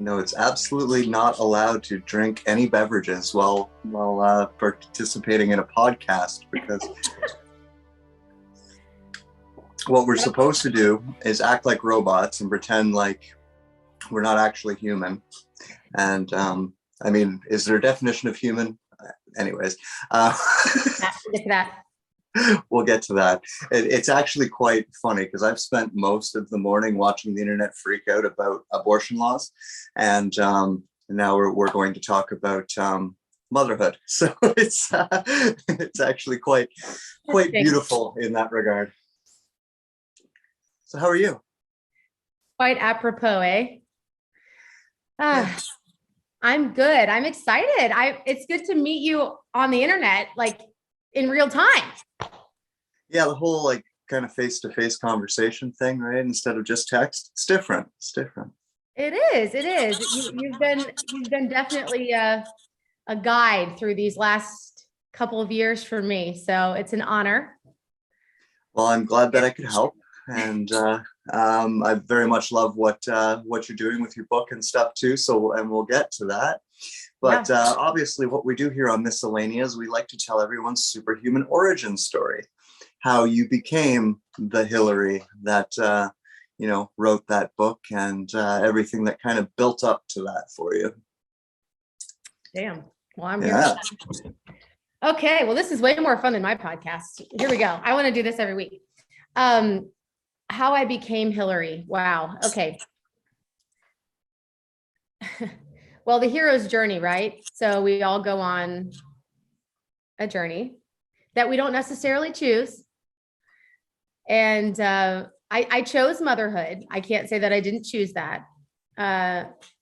No, it's absolutely not allowed to drink any beverages while participating in a podcast, because what we're supposed to do is act like robots and pretend like we're not actually human. And I mean, is there a definition of human? Anyways, we'll get to that. It's actually quite funny because I've spent most of the morning watching the internet freak out about abortion laws, and now we're going to talk about motherhood. So it's actually quite beautiful in that regard. So how are you? Quite apropos, eh? I'm good. I'm excited. It's good to meet you on the internet, like in real time. Yeah, the whole like kind of face-to-face conversation thing, right? Instead of just text. It's different. It's different. It is. You've been definitely a guide through these last couple of years for me. So it's an honor. Well, I'm glad that I could help. And I very much love what you're doing with your book and stuff too. So, and we'll get to that. But obviously what we do here on Miscellanea is we like to tell everyone's superhuman origin story, how you became the Hilary that, wrote that book, and everything that kind of built up to that for you. Damn. Well, I'm here. Okay. Well, this is way more fun than my podcast. Here we go. I want to do this every week. How I became Hilary. Wow. Okay. Well, the hero's journey, right? So we all go on a journey that we don't necessarily choose. And I chose motherhood. I can't say that I didn't choose that.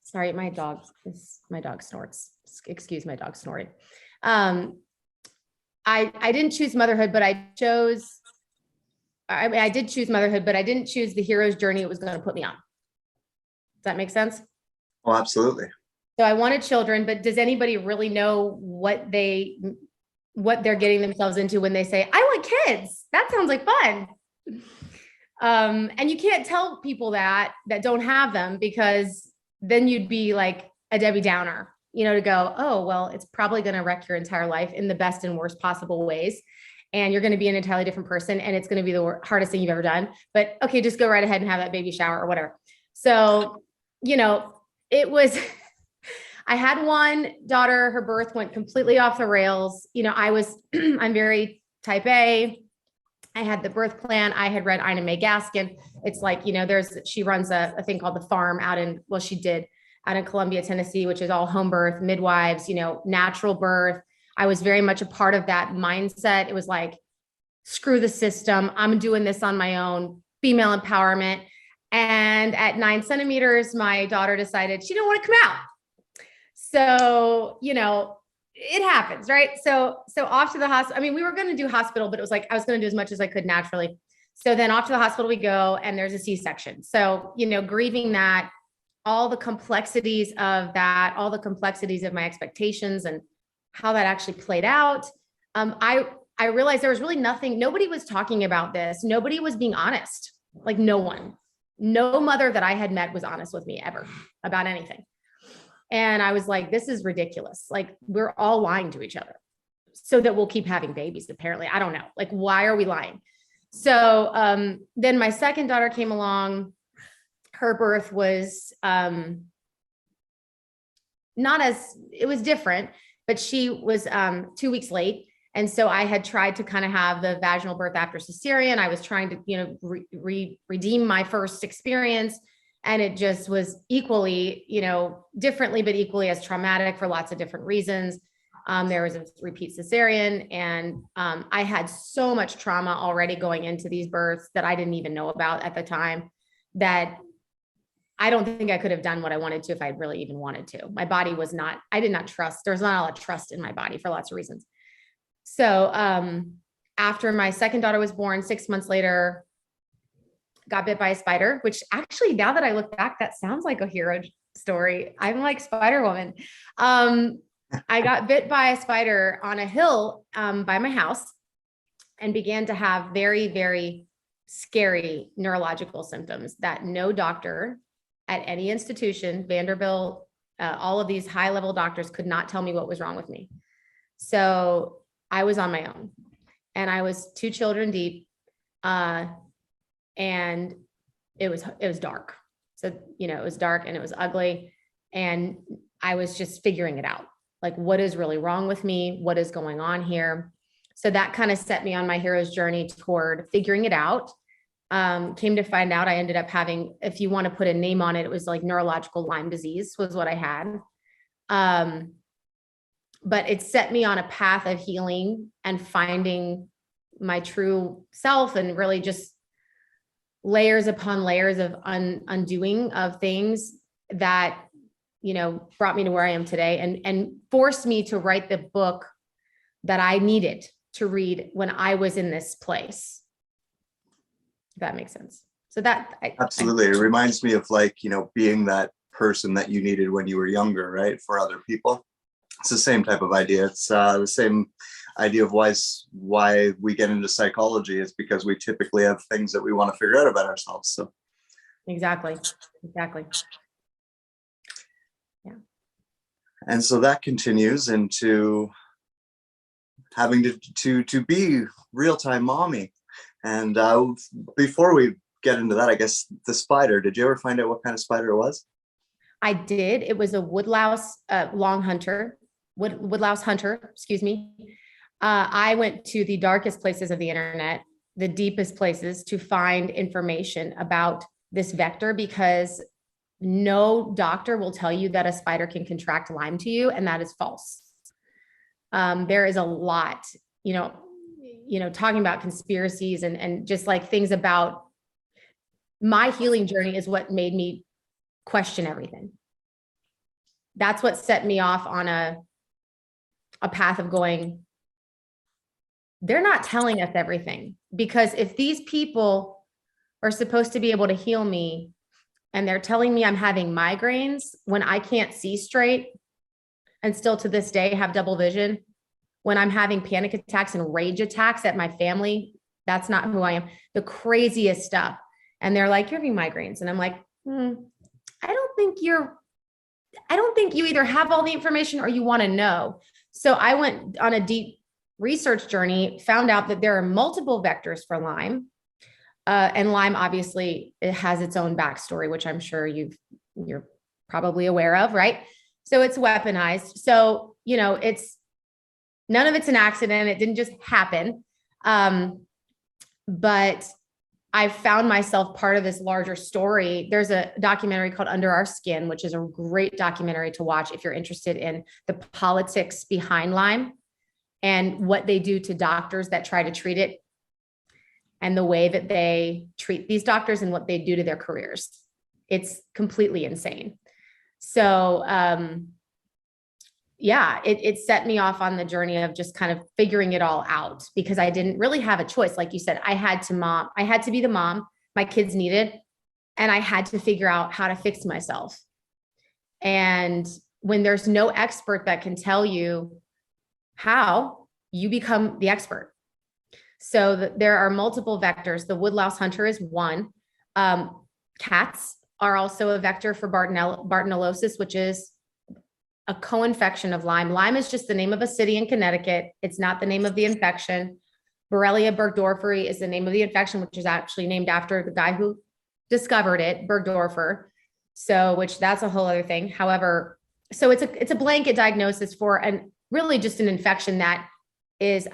Sorry, my dog snorts. Excuse my dog snoring. I didn't choose motherhood, but I did choose motherhood, but I didn't choose the hero's journey it was going to put me on. Does that make sense? Oh, absolutely. So I wanted children, but does anybody really know what they're getting themselves into when they say, I want kids? That sounds like fun. And you can't tell people that don't have them, because then you'd be like a Debbie Downer, to go, oh, well, it's probably going to wreck your entire life in the best and worst possible ways. And you're going to be an entirely different person, and it's going to be the hardest thing you've ever done. But okay, just go right ahead and have that baby shower or whatever. So, it was, I had one daughter, her birth went completely off the rails. I'm very type A. I had the birth plan. I had read Ina May Gaskin. It's like, she runs a thing called The Farm she did out in Columbia, Tennessee, which is all home birth, midwives, natural birth. I was very much a part of that mindset. It was like, screw the system. I'm doing this on my own, female empowerment. And at 9 centimeters, my daughter decided she didn't want to come out. So, it happens, right? So off to the hospital. I mean, we were going to do hospital, but it was like, I was going to do as much as I could naturally. So then off to the hospital we go, and there's a C-section. So, grieving that, all the complexities of that, all the complexities of my expectations and how that actually played out. I realized there was really nobody was talking about this. Nobody was being honest. Like no mother that I had met was honest with me ever about anything. And I was like, this is ridiculous. Like, we're all lying to each other so that we'll keep having babies. Apparently, I don't know. Like, why are we lying? So then my second daughter came along. Her birth was it was different, but she was 2 weeks late. And so I had tried to kind of have the vaginal birth after cesarean. I was trying to, redeem my first experience. And it just was equally, differently, but equally as traumatic for lots of different reasons. There was a repeat cesarean, and I had so much trauma already going into these births that I didn't even know about at the time, that I don't think I could have done what I wanted to if I really even wanted to. My body I did not trust. There was not a lot of trust in my body for lots of reasons. So after my second daughter was born, 6 months later, got bit by a spider, which actually, now that I look back, that sounds like a hero story. I'm like Spider-Woman. I got bit by a spider on a hill by my house, and began to have very, very scary neurological symptoms that no doctor at any institution, Vanderbilt, all of these high level doctors could not tell me what was wrong with me. So I was on my own, and I was 2 children deep. And it was dark. So, it was dark and it was ugly. And I was just figuring it out. Like, what is really wrong with me? What is going on here? So that kind of set me on my hero's journey toward figuring it out. Came to find out I ended up having, if you want to put a name on it, it was like neurological Lyme disease was what I had. But it set me on a path of healing and finding my true self, and really just layers upon layers of undoing of things that, brought me to where I am today, and forced me to write the book that I needed to read when I was in this place. If that makes sense. So that absolutely. It reminds me of being that person that you needed when you were younger, right? For other people. It's the same type of idea. It's the same idea of why we get into psychology, is because we typically have things that we want to figure out about ourselves. So exactly. Yeah. And so that continues into having to be real-time mommy. And before we get into that, I guess the spider, did you ever find out what kind of spider it was? I did. It was a woodlouse woodlouse hunter, excuse me. I went to the darkest places of the internet, the deepest places, to find information about this vector, because no doctor will tell you that a spider can contract Lyme to you, and that is false. There is a lot, talking about conspiracies and just like things about my healing journey is what made me question everything. That's what set me off on a path of going, they're not telling us everything, because if these people are supposed to be able to heal me and they're telling me I'm having migraines when I can't see straight and still to this day have double vision, when I'm having panic attacks and rage attacks at my family, that's not who I am. The craziest stuff. And they're like, you're having migraines. And I'm like, I don't think you either have all the information or you want to know. So I went on a deep research journey, found out that there are multiple vectors for Lyme. And Lyme, obviously, it has its own backstory, which I'm sure you're probably aware of, right? So it's weaponized. So, it's none of it's an accident. It didn't just happen. But I found myself part of this larger story. There's a documentary called Under Our Skin, which is a great documentary to watch if you're interested in the politics behind Lyme and what they do to doctors that try to treat it, and the way that they treat these doctors and what they do to their careers. It's completely insane. So, it set me off on the journey of just kind of figuring it all out, because I didn't really have a choice. Like you said, I had to be the mom my kids needed, and I had to figure out how to fix myself. And when there's no expert that can tell you how, you become the expert. So there are multiple vectors. The woodlouse hunter is one. Cats are also a vector for Bartonellosis, which is a co-infection of Lyme. Lyme is just the name of a city in Connecticut. It's not the name of the infection. Borrelia burgdorferi is the name of the infection, which is actually named after the guy who discovered it, Bergdorfer. So, which that's a whole other thing. However, so it's a blanket diagnosis for really just an infection that is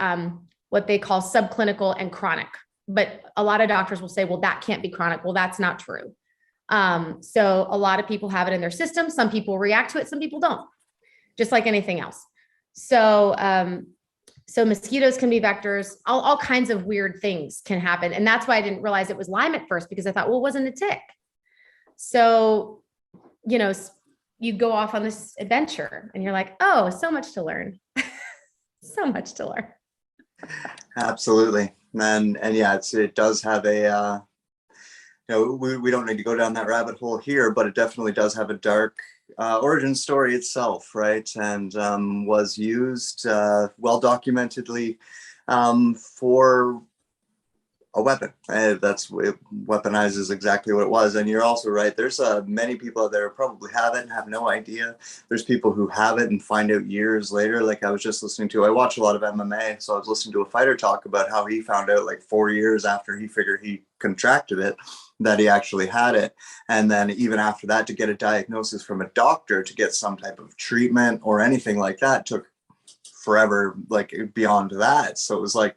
what they call subclinical and chronic. But a lot of doctors will say, well, that can't be chronic. Well, that's not true. So a lot of people have it in their system. Some people react to it. Some people don't, just like anything else. So, so mosquitoes can be vectors. All kinds of weird things can happen. And that's why I didn't realize it was Lyme at first, because I thought, well, it wasn't a tick. So, you go off on this adventure and you're like, oh, so much to learn. So much to learn. Absolutely. And yeah, it does have a, we don't need to go down that rabbit hole here, but it definitely does have a dark origin story itself, right? And was used well documentedly for a weapon. That's it, weaponizes exactly what it was. And you're also right. There's many people out there who probably have it and have no idea. There's people who have it and find out years later. Like I was just listening to, I watch a lot of MMA. So I was listening to a fighter talk about how he found out like 4 years after he figured he contracted it, that he actually had it. And then even after that, to get a diagnosis from a doctor to get some type of treatment or anything like that took forever, like beyond that. So it was like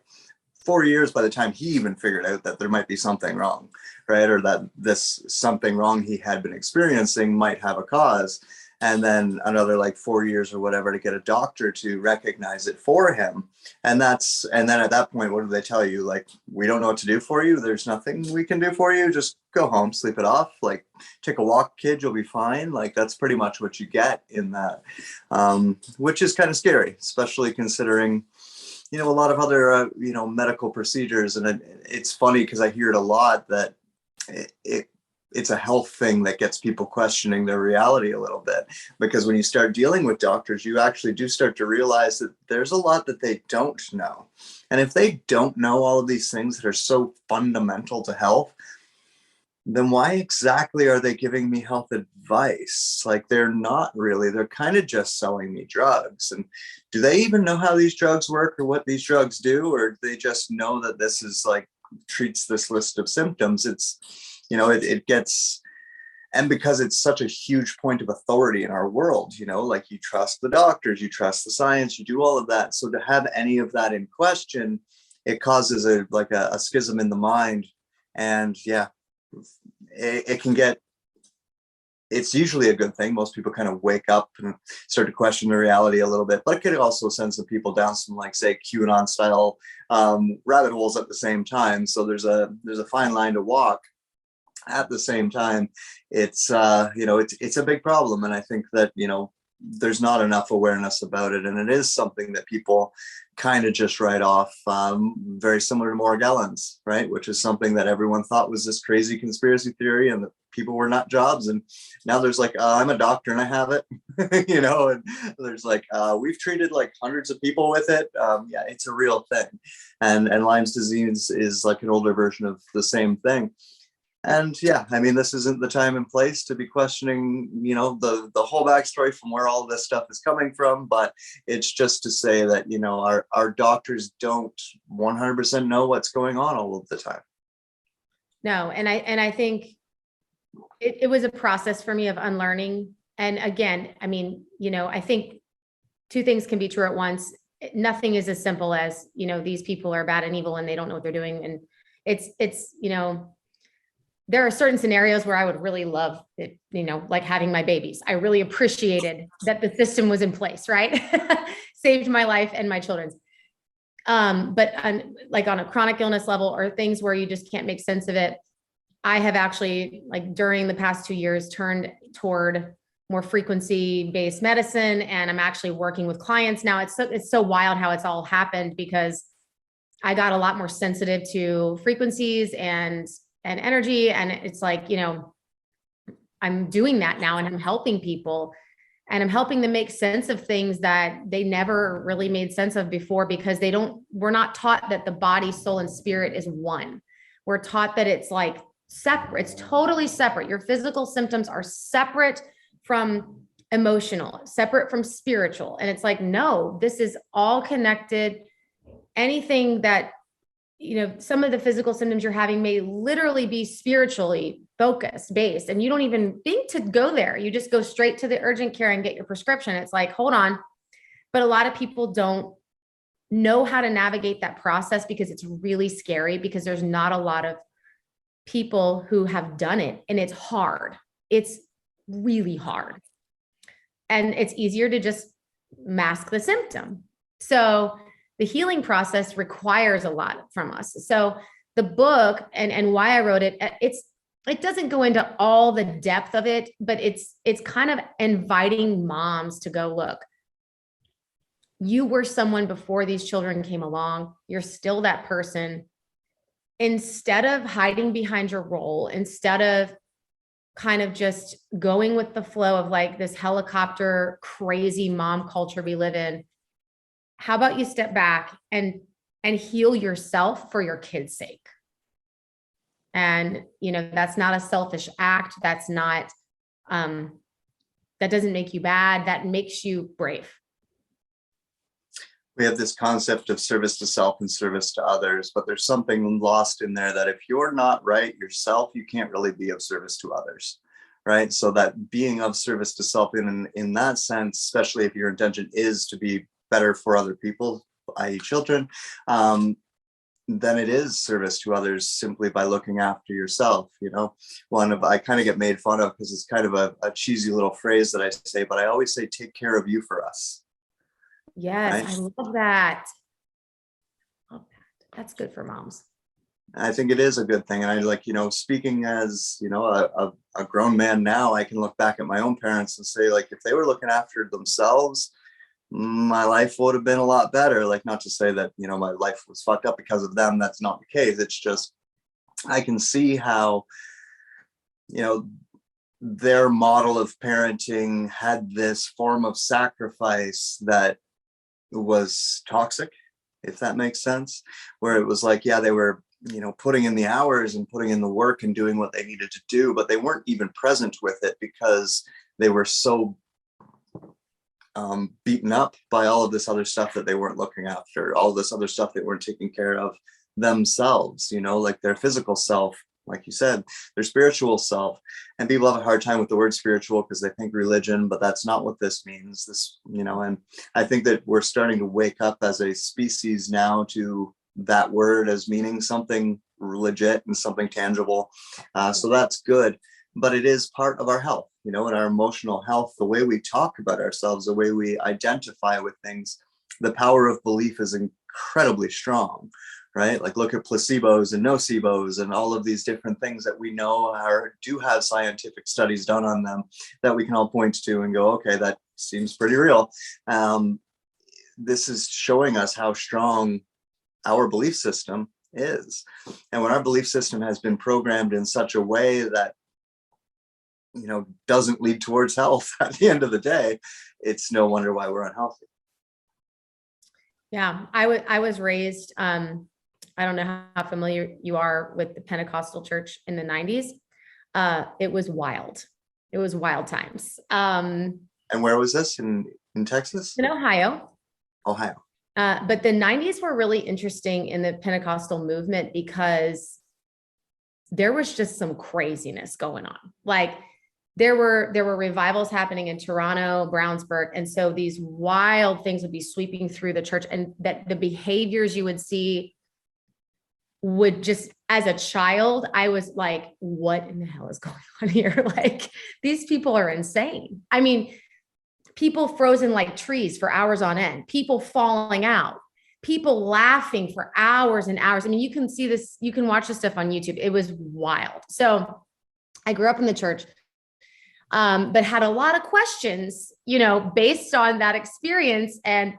4 years by the time he even figured out that there might be something wrong, right? Or that this something wrong he had been experiencing might have a cause. And then another like 4 years or whatever to get a doctor to recognize it for him. And then at that point, what do they tell you? Like, we don't know what to do for you. There's nothing we can do for you. Just go home, sleep it off. Like, take a walk, kid, you'll be fine. Like, that's pretty much what you get in that, which is kind of scary, especially considering, you know, a lot of other, you know, medical procedures. And it's funny because I hear it a lot that it's a health thing that gets people questioning their reality a little bit, because when you start dealing with doctors, you actually do start to realize that there's a lot that they don't know. And if they don't know all of these things that are so fundamental to health, then why exactly are they giving me health advice? Like, they're not really, they're kind of just selling me drugs. And do they even know how these drugs work or what these drugs do? Or do they just know that this is like treats this list of symptoms? It's, you know, it gets, and because it's such a huge point of authority in our world, you know, like you trust the doctors, you trust the science, you do all of that. So to have any of that in question, it causes a schism in the mind. And yeah, it can get, it's usually a good thing. Most people kind of wake up and start to question the reality a little bit, but it could also send some people down some, like, say, QAnon style rabbit holes at the same time. So there's a fine line to walk. At the same time, it's you know, it's a big problem. And I think that, you know, there's not enough awareness about it. And it is something that people kind of just write off, very similar to Morgellons, right? Which is something that everyone thought was this crazy conspiracy theory and that people were nut jobs. And now there's like, I'm a doctor and I have it, you know, and there's like, we've treated like hundreds of people with it. Yeah, it's a real thing. And Lyme's disease is like an older version of the same thing. And yeah, I mean, this isn't the time and place to be questioning, you know, the whole backstory from where all this stuff is coming from. But it's just to say that, you know, our doctors don't 100% know what's going on all of the time. No, and I think it was a process for me of unlearning. And again, I mean, you know, I think two things can be true at once. Nothing is as simple as, you know, these people are bad and evil and they don't know what they're doing. And it's, you know, there are certain scenarios where I would really love it, you know, like having my babies. I really appreciated that the system was in place, right? Saved my life and my children's. But like on a chronic illness level or things where you just can't make sense of it, I have actually, like, during the past 2 years, turned toward more frequency-based medicine. And I'm actually working with clients now. It's so wild how it's all happened, because I got a lot more sensitive to frequencies and energy. And it's like, you know, I'm doing that now and I'm helping people and I'm helping them make sense of things that they never really made sense of before, because we're not taught that the body, soul, and spirit is one. We're taught that it's like separate. It's totally separate. Your physical symptoms are separate from emotional, separate from spiritual. And it's like, no, this is all connected. Anything that, you know, some of the physical symptoms you're having may literally be spiritually focused, based, and you don't even think to go there. You just go straight to the urgent care and get your prescription. It's like, hold on. But a lot of people don't know how to navigate that process, because it's really scary, because there's not a lot of people who have done it, and it's hard. It's really hard. And it's easier to just mask the symptom. So the healing process requires a lot from us. So the book and why I wrote it, it doesn't go into all the depth of it, but it's kind of inviting moms to go, look, you were someone before these children came along. You're still that person. Instead of hiding behind your role, instead of kind of just going with the flow of like this helicopter crazy mom culture we live in, how about you step back and heal yourself for your kids' sake? And, that's not a selfish act. That's not, that doesn't make you bad. That makes you brave. We have this concept of service to self and service to others, but there's something lost in there that if you're not right yourself, you can't really be of service to others, right? So that being of service to self in that sense, especially if your intention is to be better for other people, i.e. children, then it is service to others simply by looking after yourself. One of I kind of get made fun of because it's kind of a cheesy little phrase that I say, but I always say, take care of you for us. Yes, Right? I love that. That's good for moms. I think it is a good thing. And I speaking as, a grown man now, I can look back at my own parents and say, like, if they were looking after themselves, my life would have been a lot better. Like, not to say that, my life was fucked up because of them. That's not the case. It's just, I can see how, their model of parenting had this form of sacrifice that was toxic, if that makes sense, where it was like, yeah, they were, putting in the hours and putting in the work and doing what they needed to do, but they weren't even present with it because they were so beaten up by all of this other stuff that they weren't looking after, all this other stuff they weren't taking care of themselves, like their physical self, like you said, their spiritual self. And people have a hard time with the word spiritual because they think religion, but that's not what this means. And I think that we're starting to wake up as a species now to that word as meaning something legit and something tangible. So that's good, but it is part of our health, in our emotional health, the way we talk about ourselves, the way we identify with things. The power of belief is incredibly strong. Right? Like, look at placebos and nocebos and all of these different things that we know do have scientific studies done on them that we can all point to and go, okay, that seems pretty real. This is showing us how strong our belief system is. And when our belief system has been programmed in such a way that, doesn't lead towards health at the end of the day, it's no wonder why we're unhealthy. Yeah, I was raised, I don't know how familiar you are with the Pentecostal church in the 90s. It was wild. It was wild times. And where was this? In Texas? In Ohio. Ohio. But the 90s were really interesting in the Pentecostal movement because there was just some craziness going on. Like, there were revivals happening in Toronto, Brownsburg. And so these wild things would be sweeping through the church, and that the behaviors you would see would just, as a child, I was like, what in the hell is going on here? Like, these people are insane. I mean, people frozen like trees for hours on end, people falling out, people laughing for hours and hours. I mean, you can see this, you can watch this stuff on YouTube. It was wild. So I grew up in the church, but had a lot of questions, based on that experience, and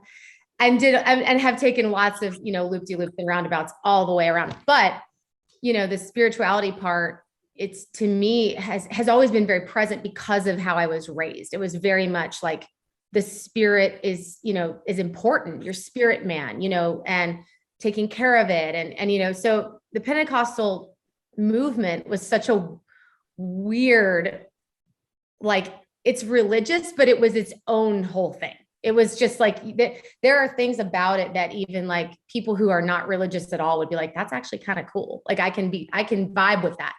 have taken lots of, loop-de-loops and roundabouts all the way around. But, the spirituality part, it's, to me, has always been very present because of how I was raised. It was very much like the spirit is, is important, your spirit man, and taking care of it. And, so the Pentecostal movement was such a weird, like, it's religious, but it was its own whole thing. It was just like, there are things about it that even like people who are not religious at all would be like, that's actually kind of cool. Like, I can vibe with that,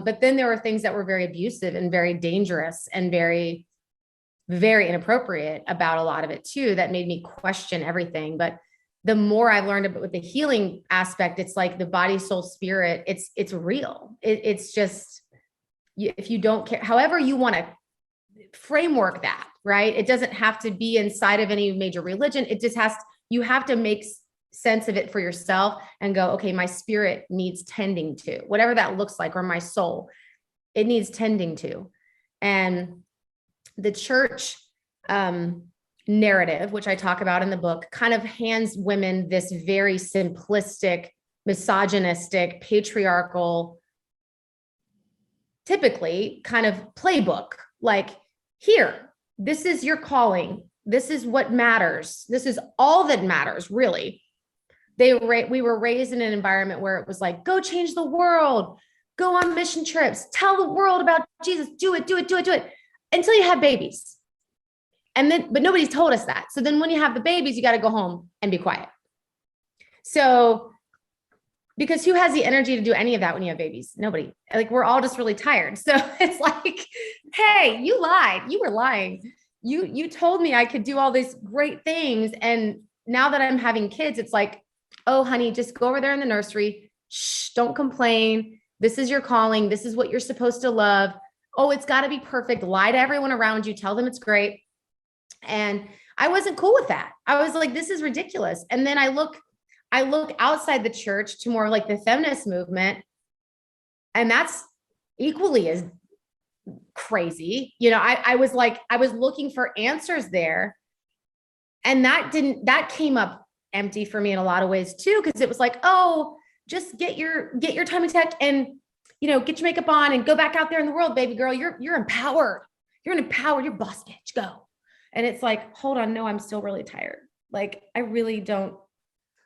but then there were things that were very abusive and very dangerous and very, very inappropriate about a lot of it too, that made me question everything. But the more I've learned about with the healing aspect, it's like the body, soul, spirit, it's real. It's just, if you don't care, however you want to framework that, right? It doesn't have to be inside of any major religion. It just you have to make sense of it for yourself and go, okay, my spirit needs tending to, whatever that looks like, or my soul, it needs tending to. And the church narrative, which I talk about in the book, kind of hands women this very simplistic, misogynistic, patriarchal, typically kind of playbook. Like, here, this is your calling. This is what matters. This is all that matters, really. we were raised in an environment where it was like, go change the world, go on mission trips, tell the world about Jesus, do it until you have babies. But nobody's told us that. So then when you have the babies, you got to go home and be quiet. So, because who has the energy to do any of that when you have babies? Nobody. Like, we're all just really tired. So it's like, hey, you lied. You were lying. You told me I could do all these great things. And now that I'm having kids, it's like, oh, honey, just go over there in the nursery. Shh, don't complain. This is your calling. This is what you're supposed to love. Oh, it's got to be perfect. Lie to everyone around you. Tell them it's great. And I wasn't cool with that. I was like, this is ridiculous. And then I look outside the church to more like the feminist movement. And that's equally as crazy. I was looking for answers there. And that came up empty for me in a lot of ways too. Cause it was like, oh, just get your tummy tucked and, get your makeup on and go back out there in the world, baby girl. You're empowered. You're an empowered, you're boss bitch, go. And it's like, hold on. No, I'm still really tired. Like, I really don't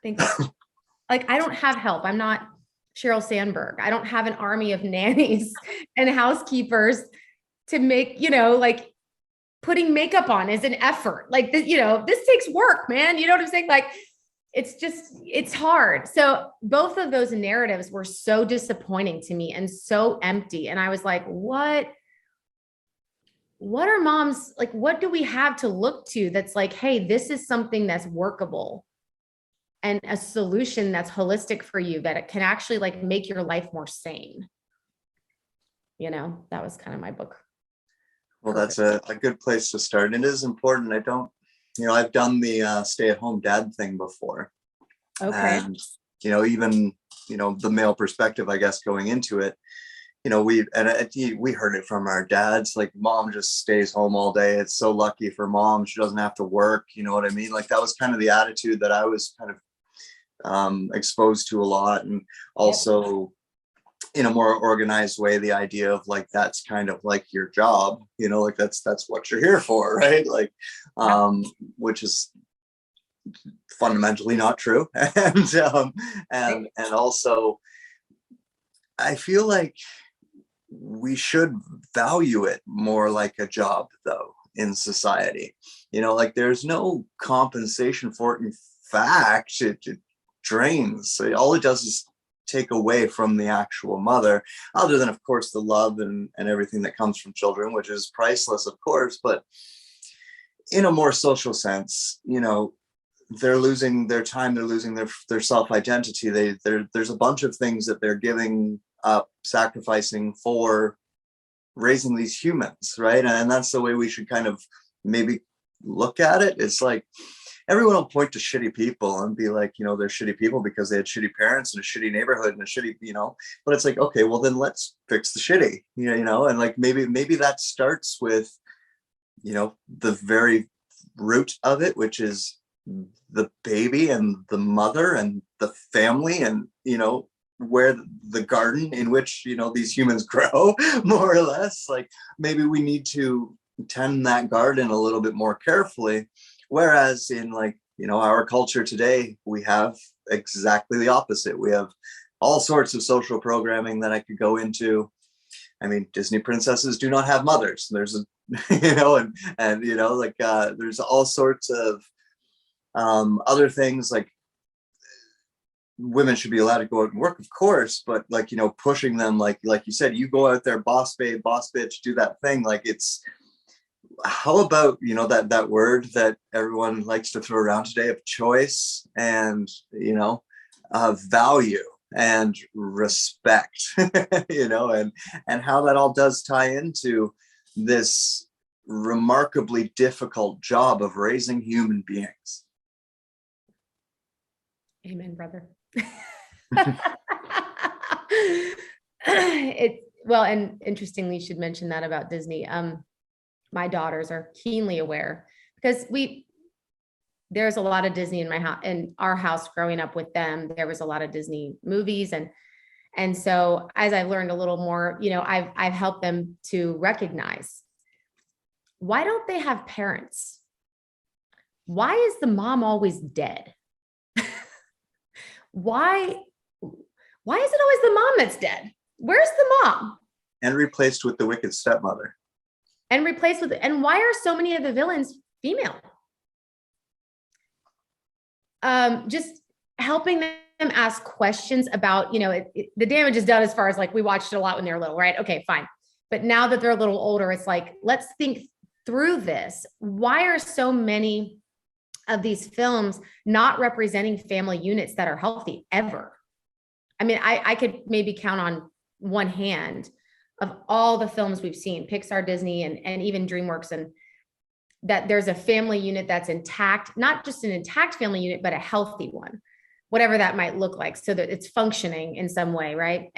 think like, I don't have help. I'm not Sheryl Sandberg. I don't have an army of nannies and housekeepers to make, like putting makeup on is an effort. Like this, this takes work, man. You know what I'm saying? Like, it's hard. So both of those narratives were so disappointing to me and so empty. And I was like, what are moms like? What do we have to look to that's like, hey, this is something that's workable and a solution that's holistic for you, that it can actually like make your life more sane. That was kind of my book. Well, that's a good place to start. It is important. I've done the stay-at-home dad thing before. Okay. And, even, the male perspective, I guess, going into it, we heard it from our dads, like, mom just stays home all day. It's so lucky for mom. She doesn't have to work. You know what I mean? Like, that was kind of the attitude that I was kind of exposed to a lot. And also in a more organized way, the idea of like, that's kind of like your job, like that's what you're here for. Right. Like, which is fundamentally not true. And also I feel like we should value it more like a job though in society, like there's no compensation for it. In fact, it drains. So all it does is take away from the actual mother, other than of course the love and everything that comes from children, which is priceless, of course. But in a more social sense, they're losing their time, they're losing their self-identity. There's a bunch of things that they're giving up, sacrificing for raising these humans, right? And that's the way we should kind of maybe look at it. It's like, everyone will point to shitty people and be like, they're shitty people because they had shitty parents and a shitty neighborhood and a shitty, but it's like, okay, well then let's fix the shitty, and like, maybe that starts with, the very root of it, which is the baby and the mother and the family and, where the garden in which, these humans grow, more or less. Like, maybe we need to tend that garden a little bit more carefully. Whereas in like, our culture today, we have exactly the opposite. We have all sorts of social programming that I could go into. I mean, Disney princesses do not have mothers. There's there's all sorts of other things, like women should be allowed to go out and work, of course, but like, pushing them, like you said, you go out there, boss babe, boss bitch, do that thing. Like, it's, how about, that word that everyone likes to throw around today of choice and, value and respect, and how that all does tie into this remarkably difficult job of raising human beings. Amen, brother. And interestingly, you should mention that about Disney. My daughters are keenly aware because there's a lot of Disney in our house growing up with them. There was a lot of Disney movies. And so as I've learned a little more, I've helped them to recognize, why don't they have parents? Why is the mom always dead? why is it always the mom that's dead? Where's the mom? And replaced with the wicked stepmother. And why are so many of the villains female? Just helping them ask questions about, the damage is done as far as like, we watched it a lot when they were little, right? Okay, fine. But now that they're a little older, it's like, let's think through this. Why are so many of these films not representing family units that are healthy ever? I mean, I could maybe count on one hand of all the films we've seen, Pixar, Disney, and even DreamWorks, and that there's a family unit that's intact, not just an intact family unit, but a healthy one, whatever that might look like, so that it's functioning in some way, right?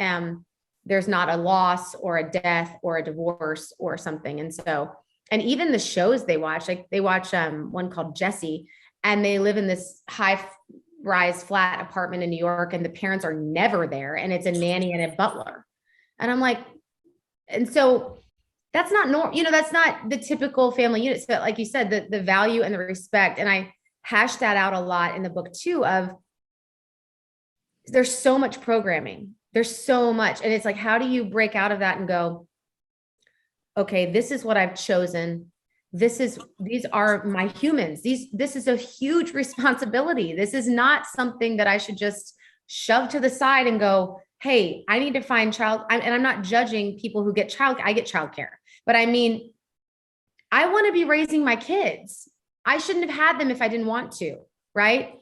There's not a loss or a death or a divorce or something. And so, and even the shows they watch, like they watch one called Jessie, and they live in this high-rise flat apartment in New York, and the parents are never there, and it's a nanny and a butler. And I'm like, and so that's not that's not the typical family unit. So like you said, the value and the respect, and I hash that out a lot in the book too, of there's so much programming. There's so much. And it's like, how do you break out of that and go, okay, this is what I've chosen. These are my humans. This is a huge responsibility. This is not something that I should just shove to the side and go, hey, I need to find and I'm not judging people who get I get childcare, but I mean, I want to be raising my kids. I shouldn't have had them if I didn't want to, right?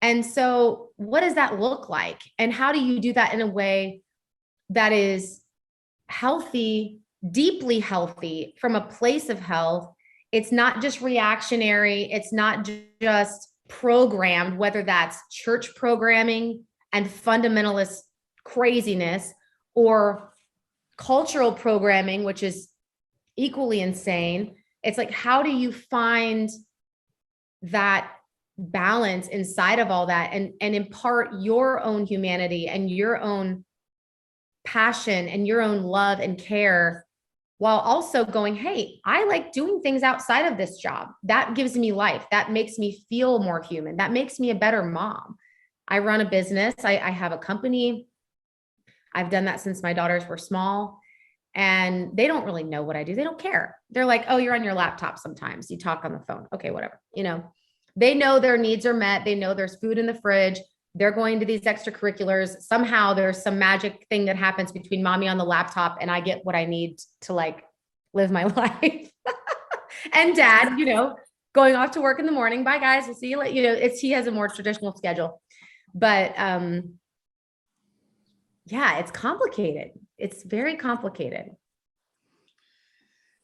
And so what does that look like? And how do you do that in a way that is healthy, deeply healthy, from a place of health? It's not just reactionary. It's not just programmed, whether that's church programming and fundamentalist craziness, or cultural programming, which is equally insane. It's like, how do you find that balance inside of all that, and impart your own humanity and your own passion and your own love and care, while also going, hey, I like doing things outside of this job. That gives me life. That makes me feel more human. That makes me a better mom. I run a business. I have a company. I've done that since my daughters were small, and they don't really know what I do. They don't care. They're like, oh, you're on your laptop sometimes. You talk on the phone. Okay, whatever. They know their needs are met. They know there's food in the fridge. They're going to these extracurriculars. Somehow there's some magic thing that happens between mommy on the laptop and I get what I need to like live my life. And dad, going off to work in the morning. Bye guys. We'll see you later. He has a more traditional schedule, but, yeah, it's complicated. It's very complicated.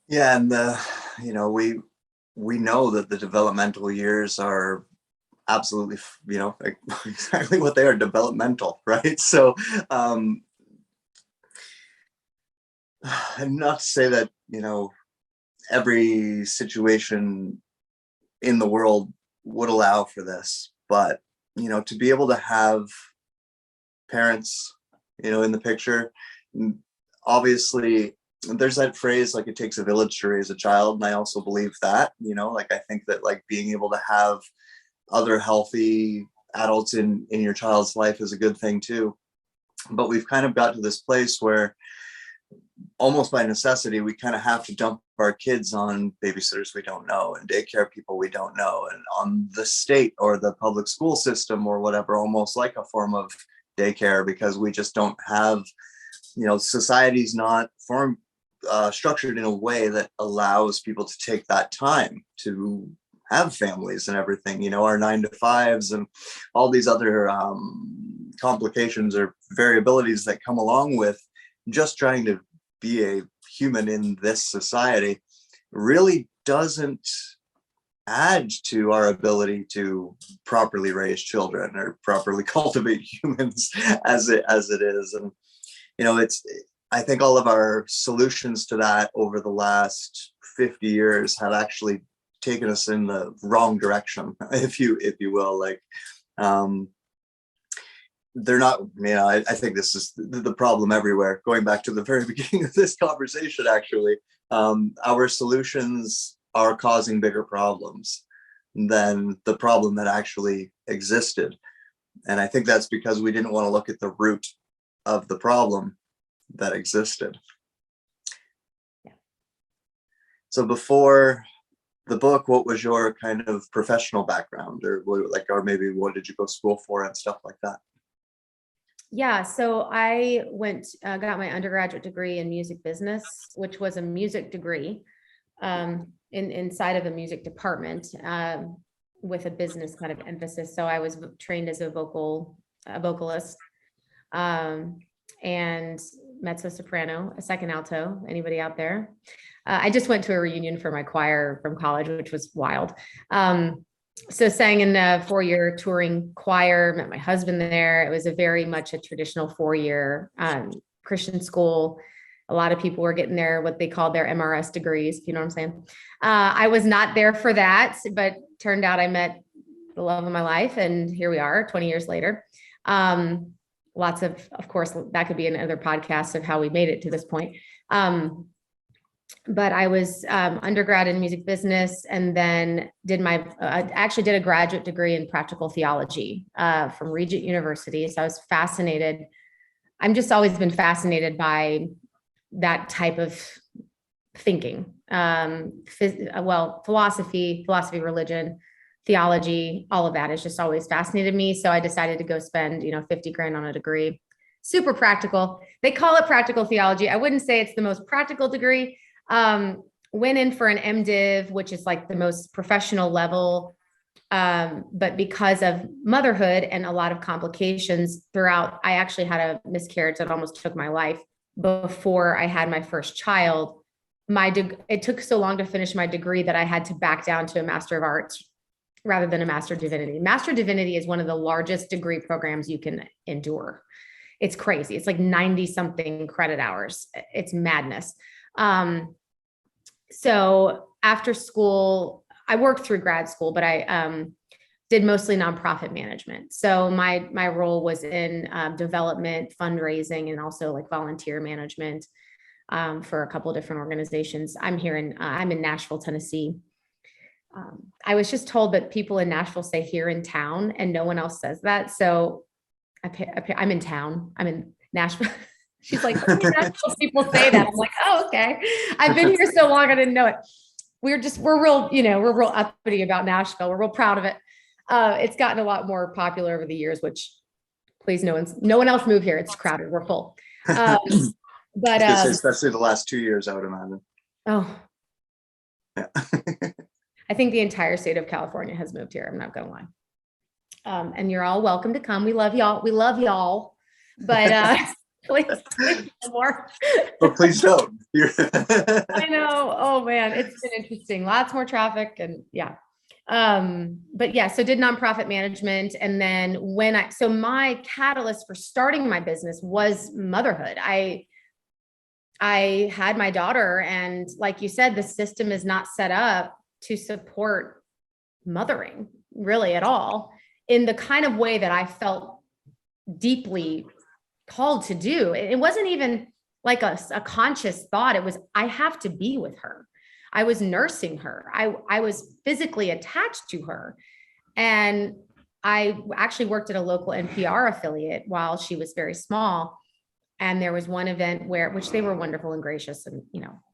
Yeah. And we know that the developmental years are absolutely, exactly what they are, developmental, right? So, and not to say that, every situation in the world would allow for this, but, to be able to have parents, in the picture, obviously there's that phrase, like, it takes a village to raise a child. And I also believe that, I think that like being able to have other healthy adults in your child's life is a good thing too. But we've kind of got to this place where almost by necessity, we kind of have to dump our kids on babysitters we don't know and daycare people we don't know, and on the state or the public school system or whatever, almost like a form of daycare, because we just don't have, society's not structured in a way that allows people to take that time to have families and everything, our 9-to-5s and all these other complications or variabilities that come along with just trying to be a human in this society really doesn't add to our ability to properly raise children or properly cultivate humans as it is. And, I think all of our solutions to that over the last 50 years have actually taken us in the wrong direction, if you will. Like, they're not, I think this is the problem everywhere. Going back to the very beginning of this conversation, actually, our solutions are causing bigger problems than the problem that actually existed. And I think that's because we didn't want to look at the root of the problem that existed. Yeah. So before the book, what was your kind of professional background, or maybe what did you go to school for and stuff like that? Yeah, so I got my undergraduate degree in music business, which was a music degree inside of a music department with a business kind of emphasis. So I was trained as a vocalist, and mezzo soprano, a second alto. Anybody out there? I just went to a reunion for my choir from college, which was wild. So sang in a 4-year touring choir, met my husband there. It was a very much a traditional 4-year Christian school. A lot of people were getting what they called their MRS degrees. You know what I'm saying? I was not there for that, but turned out I met the love of my life. And here we are 20 years later. Lots of course, that could be another podcast of how we made it to this point. But I was undergrad in music business, and then actually did a graduate degree in practical theology from Regent University. So I was fascinated. I'm just always been fascinated by that type of thinking. Philosophy, religion, theology, all of that has just always fascinated me. So I decided to go spend, $50,000 on a degree. Super practical. They call it practical theology. I wouldn't say it's the most practical degree. Went in for an MDiv, which is like the most professional level. But because of motherhood and a lot of complications throughout, I actually had a miscarriage that almost took my life before I had my first child. It took so long to finish my degree that I had to back down to a Master of Arts rather than a Master of Divinity. Master of Divinity is one of the largest degree programs you can endure. It's crazy. It's like 90 something credit hours. It's madness. So after school, I worked through grad school, but I did mostly nonprofit management. So my role was in development, fundraising, and also like volunteer management for a couple of different organizations. I'm in Nashville, Tennessee. I was just told that people in Nashville say here in town, and no one else says that. So I'm in town. I'm in Nashville. She's like, Nashville people say that. I'm like, oh, okay. I've been here so long, I didn't know it. We're real uppity about Nashville. We're real proud of it. It's gotten a lot more popular over the years, which please, no one else move here. It's crowded. We're full. But especially the last 2 years, I would imagine. Oh, yeah. I think the entire state of California has moved here. I'm not going to lie. And you're all welcome to come. We love y'all. We love y'all. But please no more. But please don't. I know. Oh man, it's been interesting. Lots more traffic and yeah. But yeah, so did nonprofit management. And then so my catalyst for starting my business was motherhood. I had my daughter, and like you said, the system is not set up to support mothering really at all in the kind of way that I felt deeply called to do. It wasn't even like a conscious thought. It was, I have to be with her. I was nursing her. I was physically attached to her. And I actually worked at a local NPR affiliate while she was very small. And there was one event which they were wonderful and gracious, and,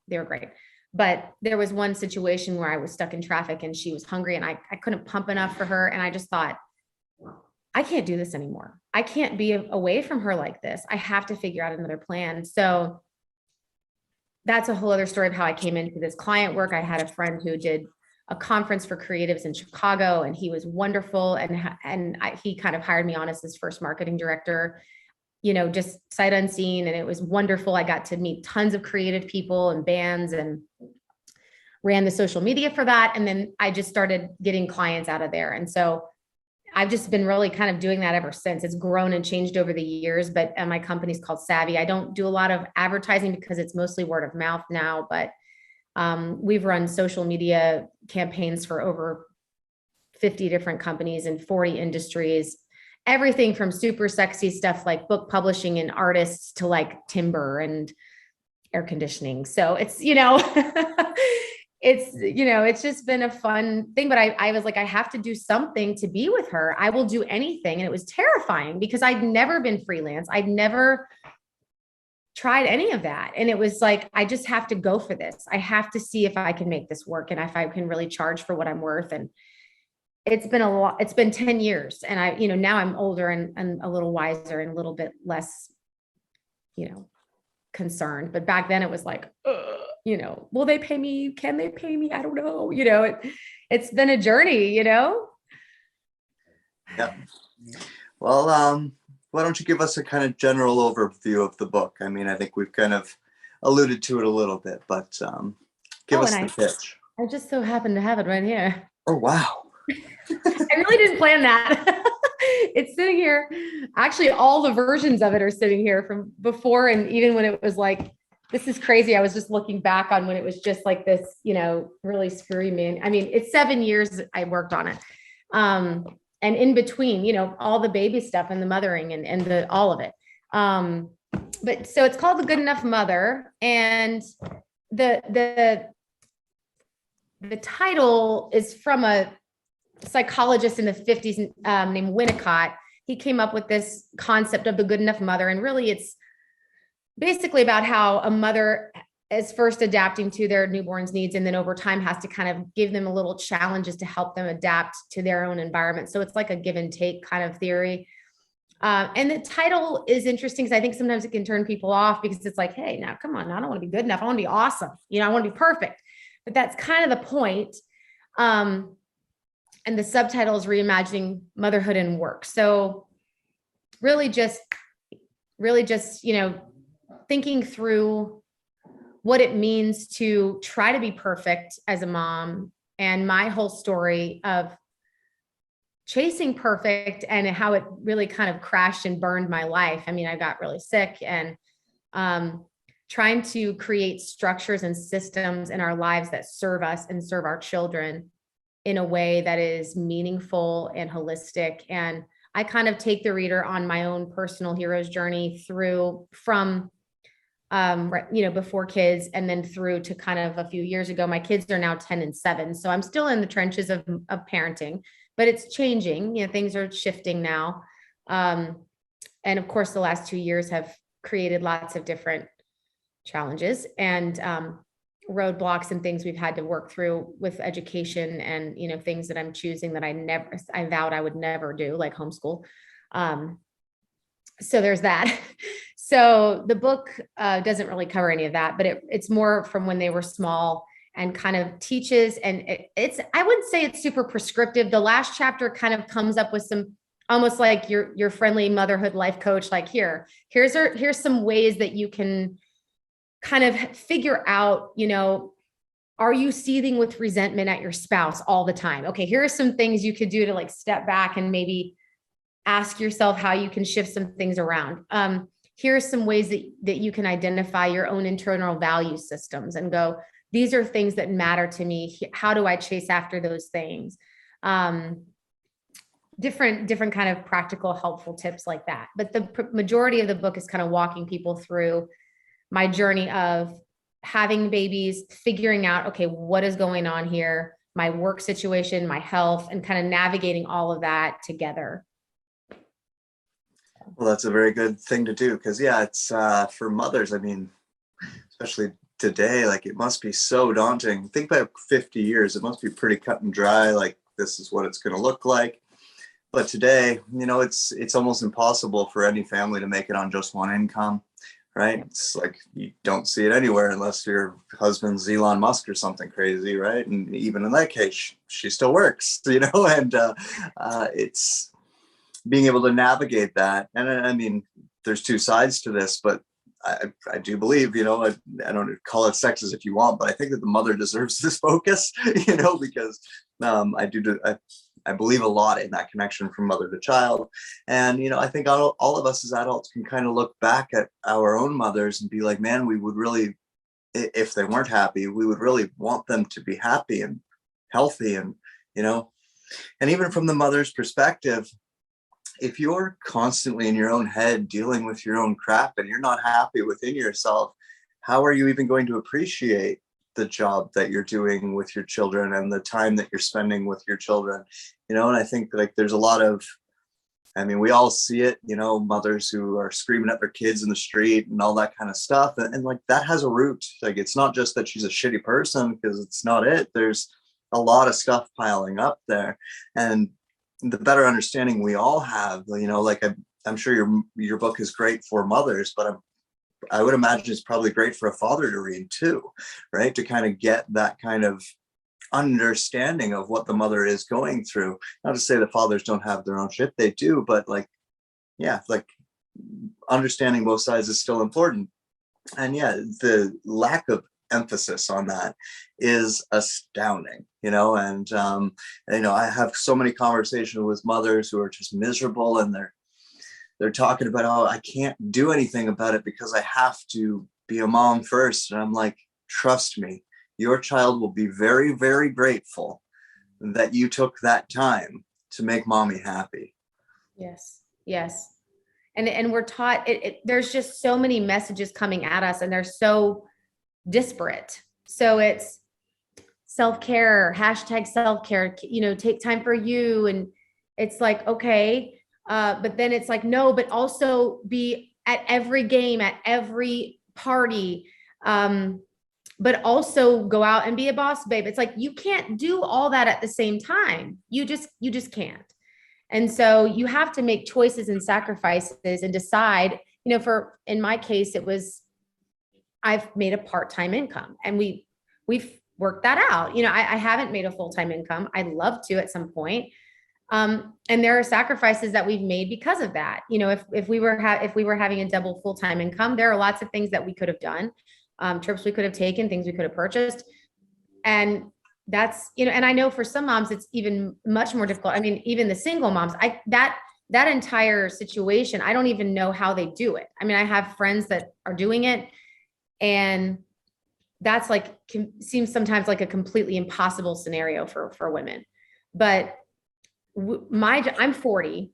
they were great. But there was one situation where I was stuck in traffic and she was hungry, and I couldn't pump enough for her. And I just thought, I can't do this anymore. I can't be away from her like this. I have to figure out another plan. So that's a whole other story of how I came into this client work. I had a friend who did a conference for creatives in Chicago, and he was wonderful. And he kind of hired me on as his first marketing director, just sight unseen. And it was wonderful. I got to meet tons of creative people and bands, and ran the social media for that. And then I just started getting clients out of there. And so I've just been really kind of doing that ever since. It's grown and changed over the years, but my company's called Savvy. I don't do a lot of advertising because it's mostly word of mouth now, but we've run social media campaigns for over 50 different companies in 40 industries, everything from super sexy stuff like book publishing and artists to like timber and air conditioning. So it's, it's, it's just been a fun thing, but I was like, I have to do something to be with her. I will do anything. And it was terrifying because I'd never been freelance. I'd never tried any of that. And it was like, I just have to go for this. I have to see if I can make this work and if I can really charge for what I'm worth. And it's been a lot. It's been 10 years. And now I'm older and a little wiser and a little bit less, concerned. But back then it was like, will they pay me? Can they pay me? I don't know. It's been a journey, Yeah. Well, why don't you give us a kind of general overview of the book? I mean, I think we've kind of alluded to it a little bit, but give us the pitch. I just so happen to have it right here. Oh, wow. I really didn't plan that. It's sitting here. Actually, all the versions of it are sitting here from before. And even when it was like, this is crazy. I was just looking back on when it was just like this, really screaming. I mean, it's 7 years I worked on it. And in between, all the baby stuff and the mothering and all of it. But so it's called The Good Enough Mother. And the title is from a psychologist in the 50s named Winnicott. He came up with this concept of the good enough mother. And really it's basically about how a mother is first adapting to their newborn's needs. And then over time has to kind of give them a little challenges to help them adapt to their own environment. So it's like a give and take kind of theory. And the title is interesting because I think sometimes it can turn people off because it's like, hey, now come on, I don't want to be good enough. I want to be awesome. I want to be perfect. But that's kind of the point. And the subtitle is Reimagining Motherhood and Work. So really just, thinking through what it means to try to be perfect as a mom and my whole story of chasing perfect and how it really kind of crashed and burned my life. I mean, I got really sick and trying to create structures and systems in our lives that serve us and serve our children in a way that is meaningful and holistic. And I kind of take the reader on my own personal hero's journey from before kids and then through to kind of a few years ago. My kids are now 10 and 7. So I'm still in the trenches of parenting, but it's changing. Things are shifting now. And of course, the last 2 years have created lots of different challenges and roadblocks and things we've had to work through with education and, things that I'm choosing that I vowed I would never do, like homeschool. So there's that. So the book doesn't really cover any of that, but it's more from when they were small and kind of teaches. And I wouldn't say it's super prescriptive. The last chapter kind of comes up with some, almost like your friendly motherhood life coach, like here's some ways that you can kind of figure out, are you seething with resentment at your spouse all the time? Okay, here are some things you could do to like step back and maybe ask yourself how you can shift some things around. Here are some ways that you can identify your own internal value systems and go, these are things that matter to me. How do I chase after those things? Different kind of practical, helpful tips like that. But the majority of the book is kind of walking people through my journey of having babies, figuring out, okay, what is going on here, my work situation, my health, and kind of navigating all of that together. Well, that's a very good thing to do because, it's for mothers. I mean, especially today, like it must be so daunting. Think back 50 years, it must be pretty cut and dry. Like this is what it's going to look like. But today, it's almost impossible for any family to make it on just one income. Right? It's like you don't see it anywhere unless your husband's Elon Musk or something crazy, right? And even in that case, she still works, and it's being able to navigate that. And I mean, there's two sides to this, but I do believe, I don't call it sexist if you want, but I think that the mother deserves this focus, because I believe a lot in that connection from mother to child. And, I think all of us as adults can kind of look back at our own mothers and be like, man, we would really, if they weren't happy, we would really want them to be happy and healthy. And, and even from the mother's perspective, if you're constantly in your own head dealing with your own crap and you're not happy within yourself, how are you even going to appreciate the job that you're doing with your children and the time that you're spending with your children, you know. And I think like there's a lot of, I mean, we all see it, you know, mothers who are screaming at their kids in the street and all that kind of stuff. And like that has a root. Like, it's not just that she's a shitty person, because it's not it. There's a lot of stuff piling up there. And the better understanding we all have, you know, like I'm sure your book is great for mothers, but I would imagine it's probably great for a father to read too, right? To kind of get that kind of understanding of what the mother is going through. Not to say that fathers don't have their own shit, they do, but like, yeah, like understanding both sides is still important. And yeah, the lack of emphasis on that is astounding, you know. And you know, I have so many conversations with mothers who are just miserable, and they're talking about, oh, I can't do anything about it because I have to be a mom first. And I'm like, trust me, your child will be very, very grateful that you took that time to make mommy happy. Yes. Yes. And we're taught there's just so many messages coming at us, and they're so disparate. So it's self-care, hashtag self-care, you know, take time for you. And it's like, okay. But then it's like, no, but also be at every game, at every party. But also go out and be a boss babe. It's like, you can't do all that at the same time. You just can't. And so you have to make choices and sacrifices and decide, you know, in my case, I've made a part-time income, and we've worked that out. You know, I haven't made a full-time income. I'd love to at some point. And there are sacrifices that we've made because of that. You know, if we were having a double full-time income, there are lots of things that we could have done, trips we could have taken, things we could have purchased. And that's, you know, and I know for some moms, it's even much more difficult. I mean, even the single moms, that entire situation, I don't even know how they do it. I mean, I have friends that are doing it, and that's like, seems sometimes like a completely impossible scenario for women. But I'm 40.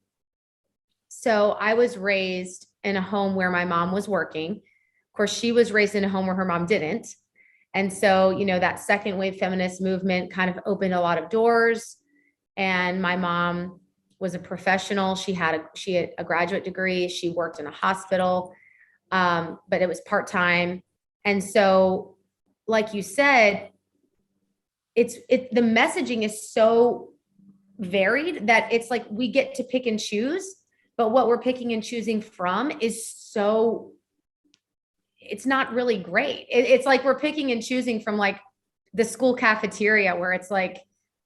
So I was raised in a home where my mom was working. Of course, she was raised in a home where her mom didn't. And so, you know, that second wave feminist movement kind of opened a lot of doors. And my mom was a professional. She had a graduate degree. She worked in a hospital, but it was part-time. And so, like you said, the messaging is so varied that it's like we get to pick and choose, but what we're picking and choosing from is so, it's not really great. It's like we're picking and choosing from like the school cafeteria where it's like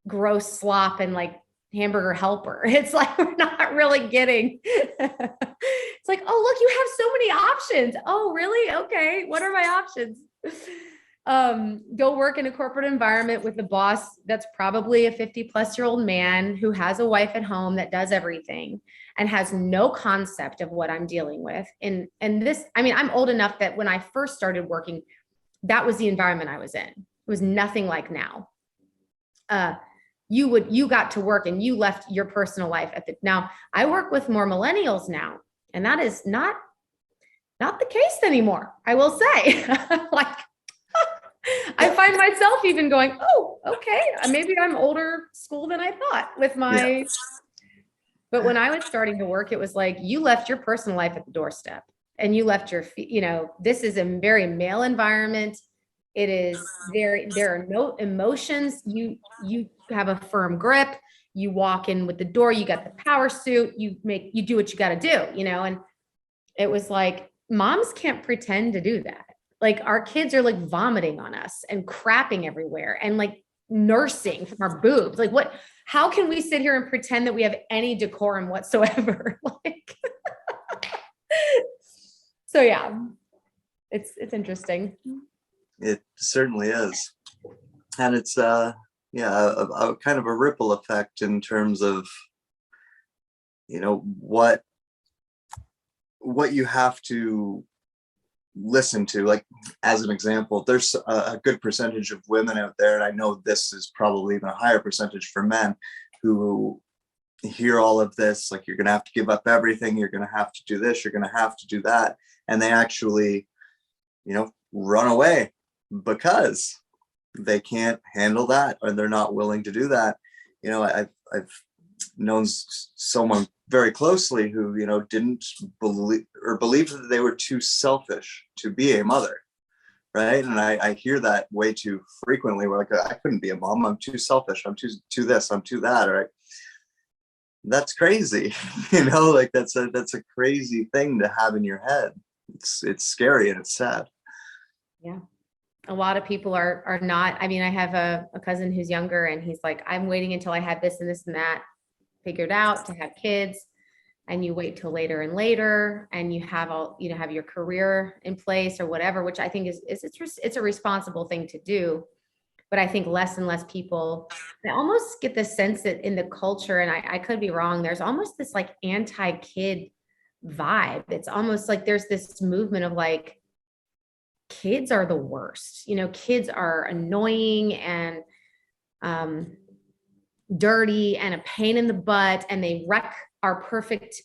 gross slop and like hamburger helper. It's like we're not really getting it's like, oh, look, you have so many options. Oh, really? Okay, what are my options? Go work in a corporate environment with a boss that's probably a 50-plus-year-old man who has a wife at home that does everything and has no concept of what I'm dealing with. And this, I mean, I'm old enough that when I first started working, that was the environment I was in. It was nothing like now. You got to work and you left your personal life now I work with more millennials now, and that is not the case anymore. I will say, like, I find myself even going, oh, okay, maybe I'm older school than I thought with my, but when I was starting to work, it was like, you left your personal life at the doorstep, and you left you know, this is a very male environment. It is there are no emotions. You have a firm grip. You walk in with the door, you got the power suit, you do what you got to do, you know? And it was like, moms can't pretend to do that. Like, our kids are like vomiting on us and crapping everywhere and like nursing from our boobs. Like, how can we sit here and pretend that we have any decorum whatsoever? Like, so yeah, it's interesting. It certainly is. And it's a kind of a ripple effect in terms of, you know, what you have to listen to. Like, as an example, there's a good percentage of women out there, and I know this is probably even a higher percentage for men, who hear all of this, like, you're going to have to give up everything, you're going to have to do this, you're going to have to do that, and they actually, you know, run away because they can't handle that, or they're not willing to do that. I've known someone very closely who, didn't believe that they were too selfish to be a mother. Right. And I hear that way too frequently. We're like, I couldn't be a mom. I'm too selfish. I'm too this, I'm too that. Right. That's crazy. Like that's a crazy thing to have in your head. It's scary and it's sad. Yeah. A lot of people are not. I mean, I have a cousin who's younger, and he's like, I'm waiting until I have this and this and that figured out to have kids. And you wait till later and later, and you have have your career in place or whatever, which I think it's a responsible thing to do. But I think less and less people, I almost get the sense that in the culture, and I could be wrong, there's almost this like anti-kid vibe. It's almost like there's this movement of like, kids are the worst, kids are annoying and dirty and a pain in the butt, and they wreck our perfect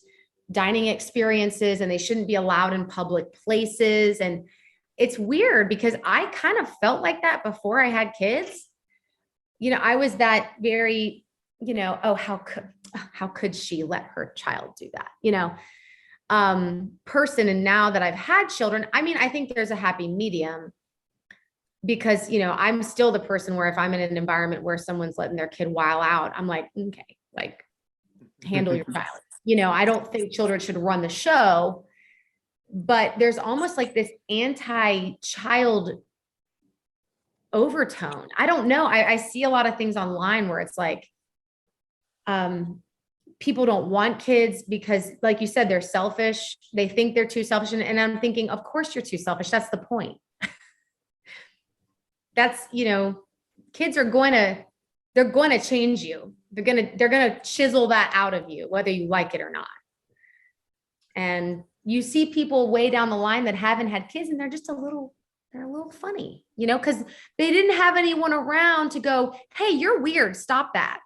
dining experiences, and they shouldn't be allowed in public places. And it's weird because I kind of felt like that before I had kids. I was that very, oh, how could she let her child do that, person. And now that I've had children, I mean, I think there's a happy medium, because, I'm still the person where if I'm in an environment where someone's letting their kid while out, I'm like, okay, like handle your violence. I don't think children should run the show, but there's almost like this anti-child overtone. I don't know. I see a lot of things online where it's like, people don't want kids because, like you said, they're selfish. They think they're too selfish. And I'm thinking, of course you're too selfish. That's the point. That's, kids are they're going to change you. They're going to chisel that out of you, whether you like it or not. And you see people way down the line that haven't had kids, and they're a little funny, because they didn't have anyone around to go, hey, you're weird. Stop that.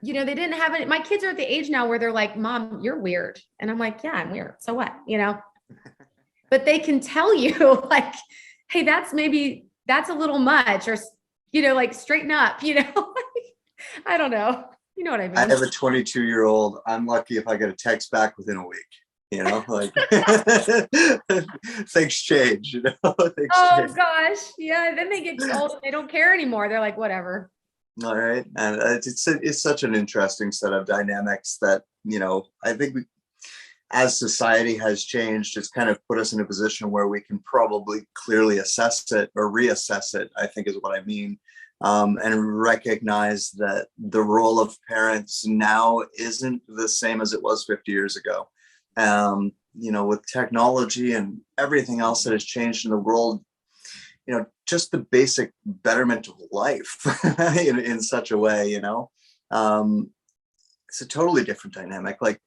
They didn't have any. My kids are at the age now where they're like, Mom, you're weird. And I'm like, yeah, I'm weird. So what, but they can tell you like, hey, that's a little much, or, like straighten up, I don't know. You know what I mean? I have a 22-year-old. I'm lucky if I get a text back within a week. Like things change, Change. Gosh. Yeah. Then they get old and they don't care anymore. They're like, whatever. All right. And it's such an interesting set of dynamics that, I think as society has changed, it's kind of put us in a position where we can probably clearly assess it or reassess it, I think is what I mean. And recognize that the role of parents now isn't the same as it was 50 years ago. With technology and everything else that has changed in the world, just the basic betterment of life in such a way, it's a totally different dynamic. Like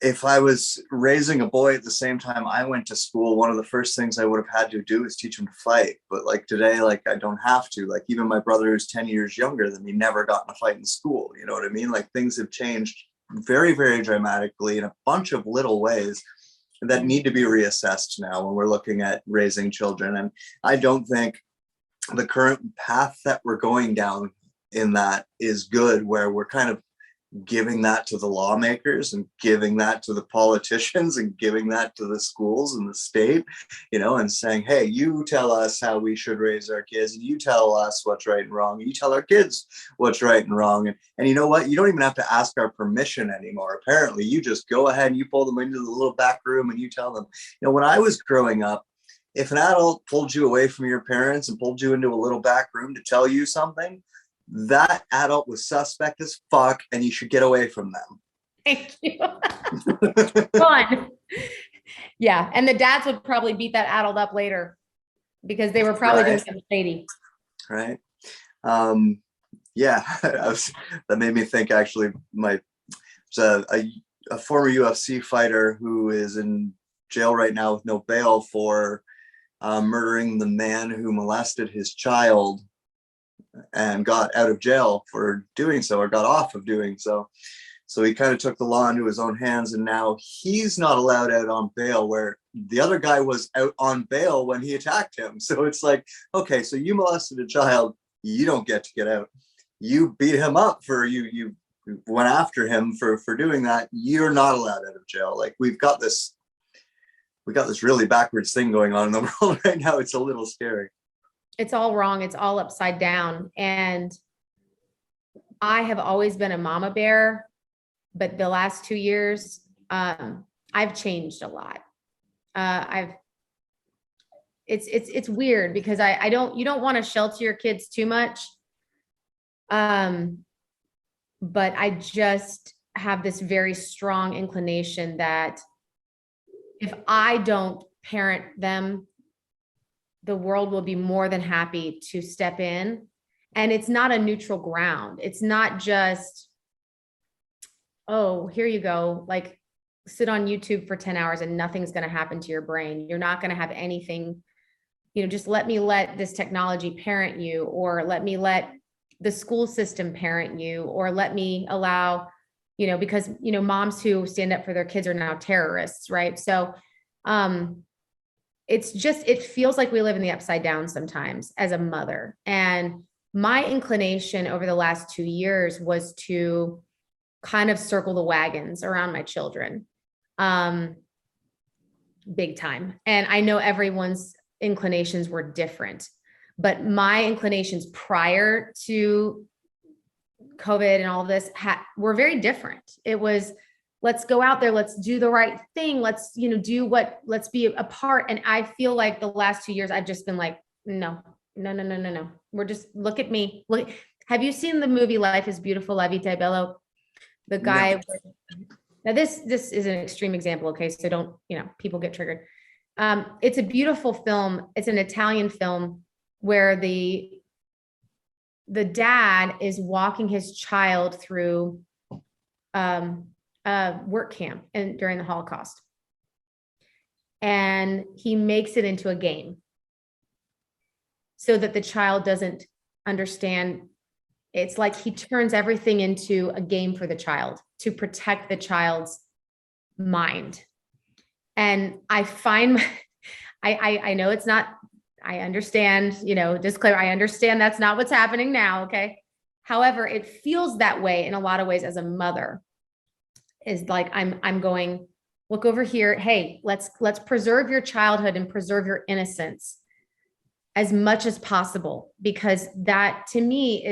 if I was raising a boy at the same time I went to school, one of the first things I would have had to do is teach him to fight. But like today, like I don't have to. Like even my brother who's 10 years younger than me never got in a fight in school. You know what I mean? Like things have changed very, very dramatically in a bunch of little ways that need to be reassessed now when we're looking at raising children. And I don't think the current path that we're going down in that is good, where we're kind of giving that to the lawmakers and giving that to the politicians and giving that to the schools and the state, and saying, hey, you tell us how we should raise our kids, and you tell us what's right and wrong, and you tell our kids what's right and wrong. And you know what? You don't even have to ask our permission anymore. Apparently, you just go ahead and you pull them into the little back room and you tell them. When I was growing up, if an adult pulled you away from your parents and pulled you into a little back room to tell you something, that adult was suspect as fuck, and you should get away from them. Thank you. Fun. Yeah. And the dads would probably beat that adult up later because they were probably doing something shady. Right. Yeah. That made me think, actually, a former UFC fighter who is in jail right now with no bail for murdering the man who molested his child and got out of jail for doing so, or got off of doing so. So he kind of took the law into his own hands, and now he's not allowed out on bail, where the other guy was out on bail when he attacked him. So it's like, okay, so you molested a child, you don't get to get out. You beat him up for you went after him for doing that. You're not allowed out of jail. Like we got this really backwards thing going on in the world right now. It's a little scary. It's all wrong. It's all upside down. And I have always been a mama bear, but the last 2 years, I've changed a lot. It's weird because you don't want to shelter your kids too much. But I just have this very strong inclination that if I don't parent them, the world will be more than happy to step in. And it's not a neutral ground. It's not just, oh, here you go. Like sit on YouTube for 10 hours and nothing's going to happen to your brain. You're not going to have anything, just let this technology parent you, or let the school system parent you, or let me allow, because, moms who stand up for their kids are now terrorists. Right. So, it feels like we live in the upside down sometimes as a mother. And my inclination over the last 2 years was to kind of circle the wagons around my children, big time. And I know everyone's inclinations were different, but my inclinations prior to COVID and all of this were very different. It was, let's go out there, let's do the right thing. Let's, let's be a part. And I feel like the last 2 years, I've just been like, no. We're just, look at me. Look, have you seen the movie Life is Beautiful, La Vita è Bello? The guy, no. Now this is an extreme example. Okay. So don't, people get triggered. It's a beautiful film. It's an Italian film where the dad is walking his child through, a work camp during the Holocaust. And he makes it into a game so that the child doesn't understand. It's like he turns everything into a game for the child to protect the child's mind. And I find, I know it's not, I understand, disclaimer, I understand that's not what's happening now. Okay. However, it feels that way in a lot of ways as a mother, is like, I'm going, look over here. Hey, let's preserve your childhood and preserve your innocence as much as possible, because that to me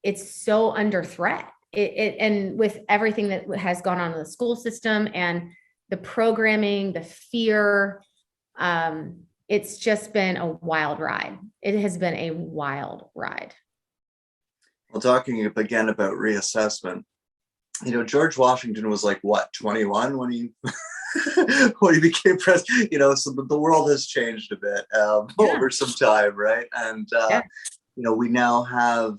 it's so under threat. And with everything that has gone on in the school system and the programming, the fear, it's just been a wild ride. It has been a wild ride. Well, talking again about reassessment, George Washington was like, what, 21 when he when he became president? So the world has changed a bit over some time, right? And we now have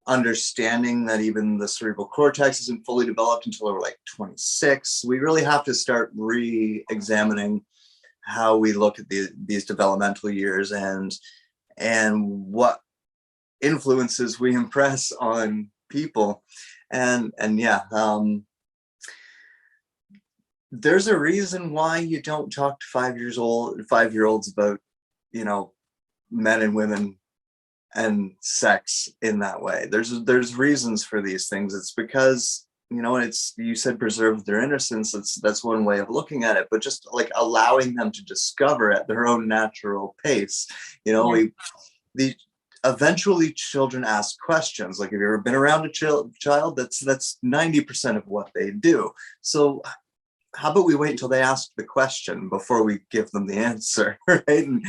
understanding that even the cerebral cortex isn't fully developed until we're like 26. We really have to start re-examining how we look at these developmental years and what influences we impress on people. And there's a reason why you don't talk to 5-year-olds about, men and women and sex in that way. There's reasons for these things. It's because, you said preserve their innocence. That's one way of looking at it, but just like allowing them to discover at their own natural pace. Eventually children ask questions. Like, have you ever been around a child? That's 90% of what they do. So how about we wait until they ask the question before we give them the answer, right? And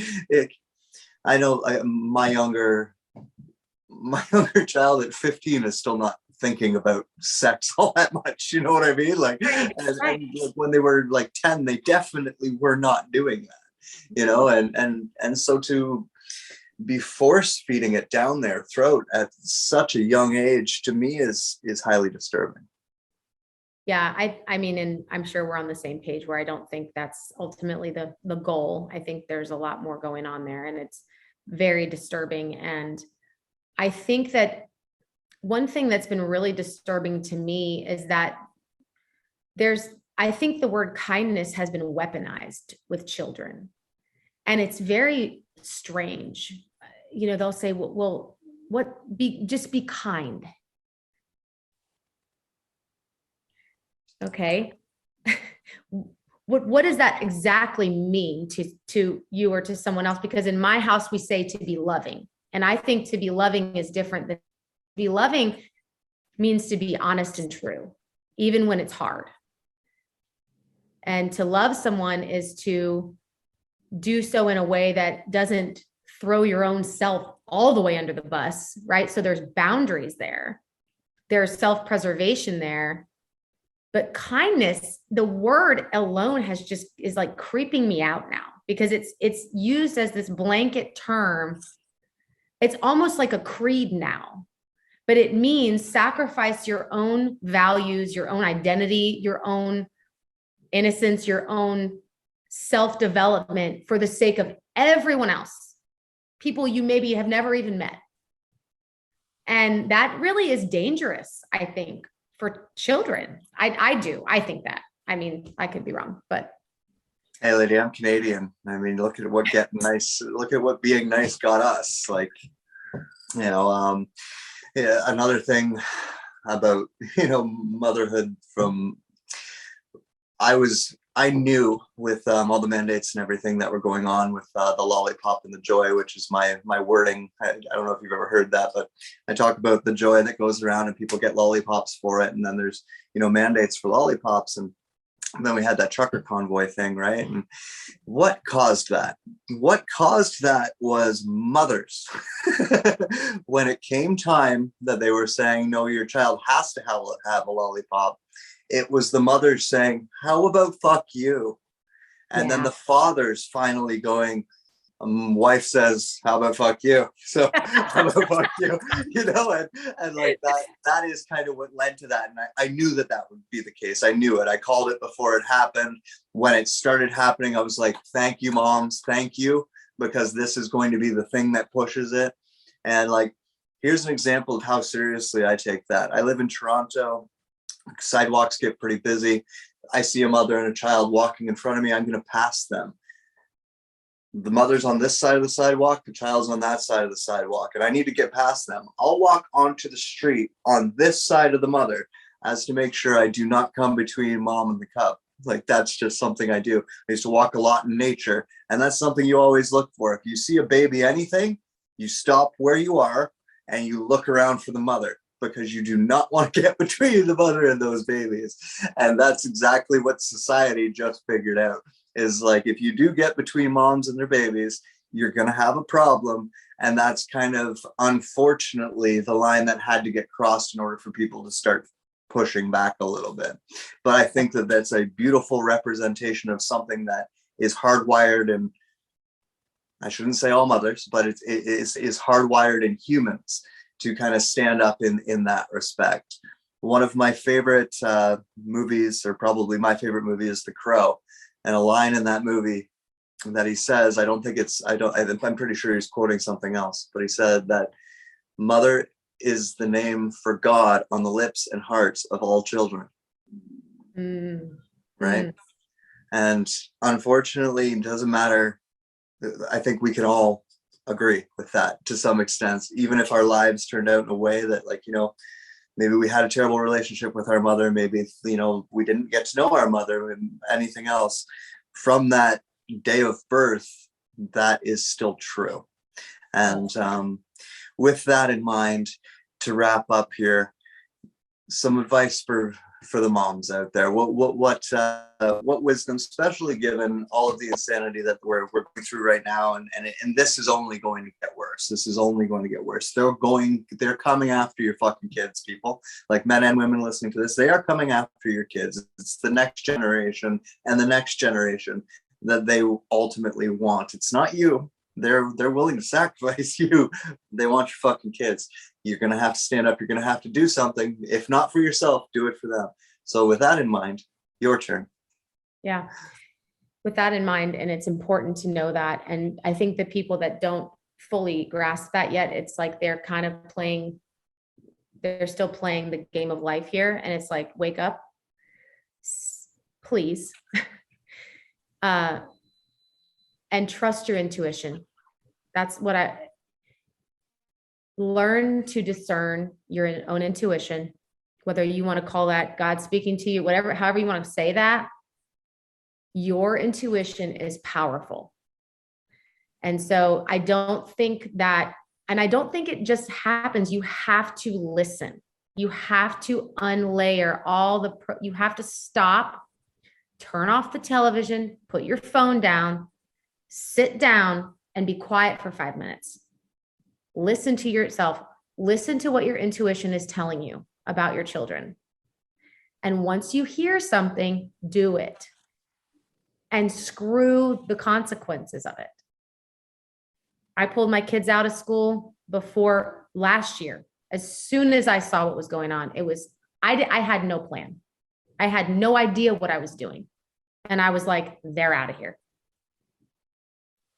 I know my younger child at 15 is still not thinking about sex all that much. You know what I mean? Like, and when they were like 10, they definitely were not doing that, and so to be force feeding it down their throat at such a young age, to me is highly disturbing. Yeah, I mean, and I'm sure we're on the same page where I don't think that's ultimately the goal. I think there's a lot more going on there, and it's very disturbing. And I think that one thing that's been really disturbing to me is that I think the word kindness has been weaponized with children. And it's very strange. They'll say, well, just be kind. Okay. What does that exactly mean to you or to someone else? Because in my house, we say to be loving. And I think to be loving is different than be loving means to be honest and true, even when it's hard. And to love someone is to do so in a way that doesn't throw your own self all the way under the bus, right? So there's boundaries there. There's self-preservation there. But kindness, the word alone is like creeping me out now, because it's used as this blanket term. It's almost like a creed now, but it means sacrifice your own values, your own identity, your own innocence, your own self-development for the sake of everyone else, people you maybe have never even met. And that really is dangerous, I think, for children. I think that. I mean, I could be wrong, but. Hey, lady, I'm Canadian. I mean, look at what being nice got us. Like, yeah, another thing about, motherhood I knew with all the mandates and everything that were going on with the lollipop and the joy, which is my wording. I don't know if you've ever heard that, but I talk about the joy that goes around and people get lollipops for it. And then there's, mandates for lollipops. And then we had that trucker convoy thing, right? And what caused that? What caused that was mothers. When it came time that they were saying, no, your child has to have a lollipop, it was the mothers saying, how about fuck you? And then the fathers finally going, wife says, how about fuck you? So how about fuck you? And like that is kind of what led to that. And I knew that would be the case. I knew it. I called it before it happened. When it started happening, I was like, thank you, moms. Thank you. Because this is going to be the thing that pushes it. And like, here's an example of how seriously I take that. I live in Toronto. Sidewalks get pretty busy. I see a mother and a child walking in front of me. I'm going to pass them. The mother's on this side of the sidewalk, the child's on that side of the sidewalk, and I need to get past them. I'll walk onto the street on this side of the mother as to make sure I do not come between mom and the cub. Like, that's just something I do. I used to walk a lot in nature, and that's something you always look for. If you see a baby anything, you stop where you are and you look around for the mother, because you do not want to get between the mother and those babies. And that's exactly what society just figured out, is like, if you do get between moms and their babies, you're going to have a problem. And that's kind of, unfortunately, the line that had to get crossed in order for people to start pushing back a little bit. But I think that that's a beautiful representation of something that is hardwired, and I shouldn't say all mothers, but it is hardwired in humans to kind of stand up in that respect. One of my favorite movies, or probably my favorite movie, is The Crow. And a line in that movie that he says, I'm pretty sure he's quoting something else, but he said that mother is the name for God on the lips and hearts of all children. Right? And unfortunately, it doesn't matter. I think we can all agree with that to some extent, even if our lives turned out in a way that, like, maybe we had a terrible relationship with our mother, maybe, we didn't get to know our mother and anything else. From that day of birth, that is still true. And with that in mind, to wrap up here, some advice for the moms out there. What wisdom, especially given all of the insanity that we're going through right now, and this is only going to get worse. This is only going to get worse. They're coming after your fucking kids, people. Like, men and women listening to this, they are coming after your kids. It's the next generation and the next generation that they ultimately want. It's not you. They're willing to sacrifice you. They want your fucking kids. You're going to have to stand up. You're going to have to do something. If not for yourself, do it for them. So with that in mind, your turn. Yeah. With that in mind, and it's important to know that. And I think the people that don't fully grasp that yet, it's like they're kind of playing They're still playing the game of life here. And it's like, wake up, please. And trust your intuition. That's what I learn to discern your own intuition, whether you want to call that God speaking to you, whatever, however you want to say that. Your intuition is powerful. And so I don't think that, and I don't think it just happens. You have to listen. You have to unlayer you have to stop, turn off the television, put your phone down, sit down and be quiet for 5 minutes. Listen to yourself. Listen to what your intuition is telling you about your children. And once you hear something, do it. And screw the consequences of it. I pulled my kids out of school before last year. As soon as I saw what was going on, I had no plan. I had no idea what I was doing. And I was like, they're out of here.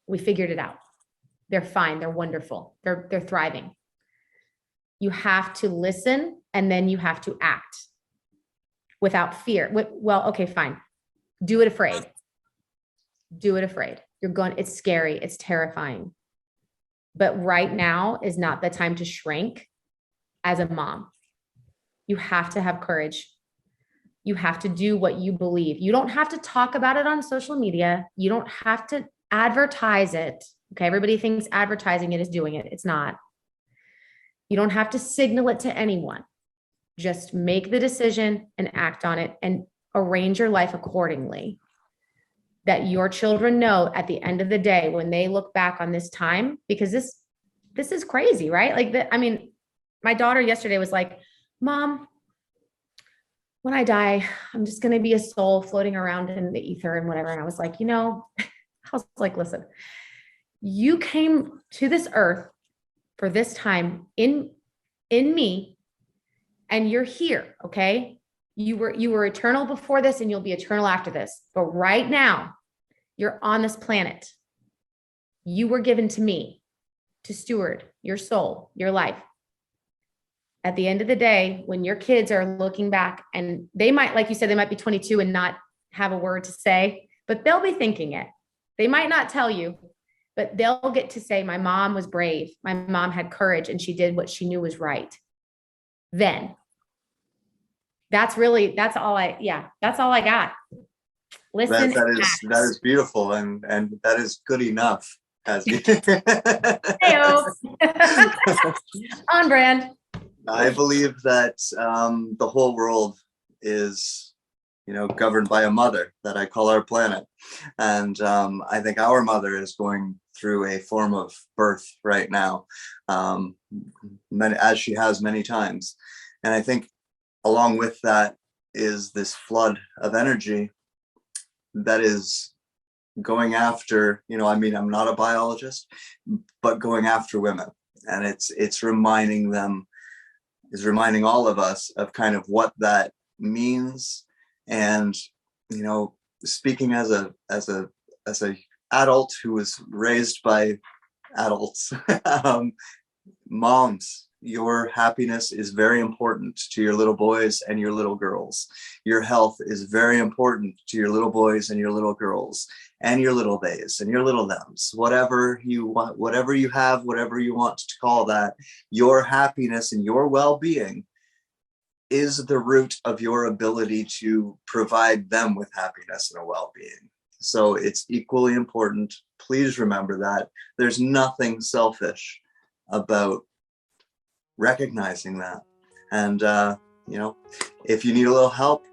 We figured it out. They're fine. They're wonderful. They're thriving. You have to listen and then you have to act without fear. Well, okay, fine. Do it afraid. Do it afraid. It's scary. It's terrifying. But right now is not the time to shrink as a mom. You have to have courage. You have to do what you believe. You don't have to talk about it on social media. You don't have to advertise it. Okay. Everybody thinks advertising it is doing it. It's not. You don't have to signal it to anyone. Just make the decision and act on it and arrange your life accordingly. That your children know at the end of the day, when they look back on this time, because this is crazy, right? Like, my daughter yesterday was like, Mom, when I die, I'm just going to be a soul floating around in the ether and whatever. And I was like, listen, you came to this earth for this time in me, and you're here. Okay. You were eternal before this and you'll be eternal after this. But right now you're on this planet. You were given to me to steward your soul, your life. At the end of the day, when your kids are looking back, and they might, like you said, they might be 22 and not have a word to say, but they'll be thinking it. They might not tell you, but they'll get to say, my mom was brave. My mom had courage and she did what she knew was right. Then that's all I got. Listen. That is beautiful. And that is good enough. On brand. I believe that the whole world is, governed by a mother that I call our planet. And I think our mother is going through a form of birth right now, as she has many times. And I think along with that is this flood of energy that is going after, I'm not a biologist, but going after women. And it's reminding all of us of kind of what that means. And, speaking as a adult who was raised by adults, moms, your happiness is very important to your little boys and your little girls. Your health is very important to your little boys and your little girls and your little theys and your little thems, whatever you want, whatever you have, whatever you want to call that. Your happiness and your well-being is the root of your ability to provide them with happiness and a well-being. So it's equally important. Please remember that. There's nothing selfish about recognizing that. And, if you need a little help,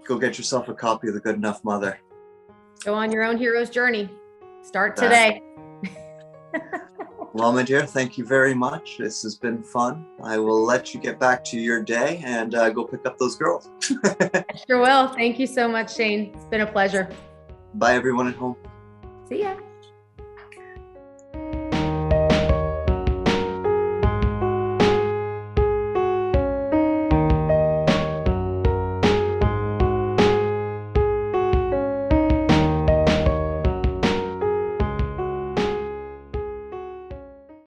go get yourself a copy of The Good Enough Mother. Go on your own hero's journey. Start today. Well, my dear, thank you very much. This has been fun. I will let you get back to your day and go pick up those girls. I sure will. Thank you so much, Shane. It's been a pleasure. Bye, everyone at home. See ya.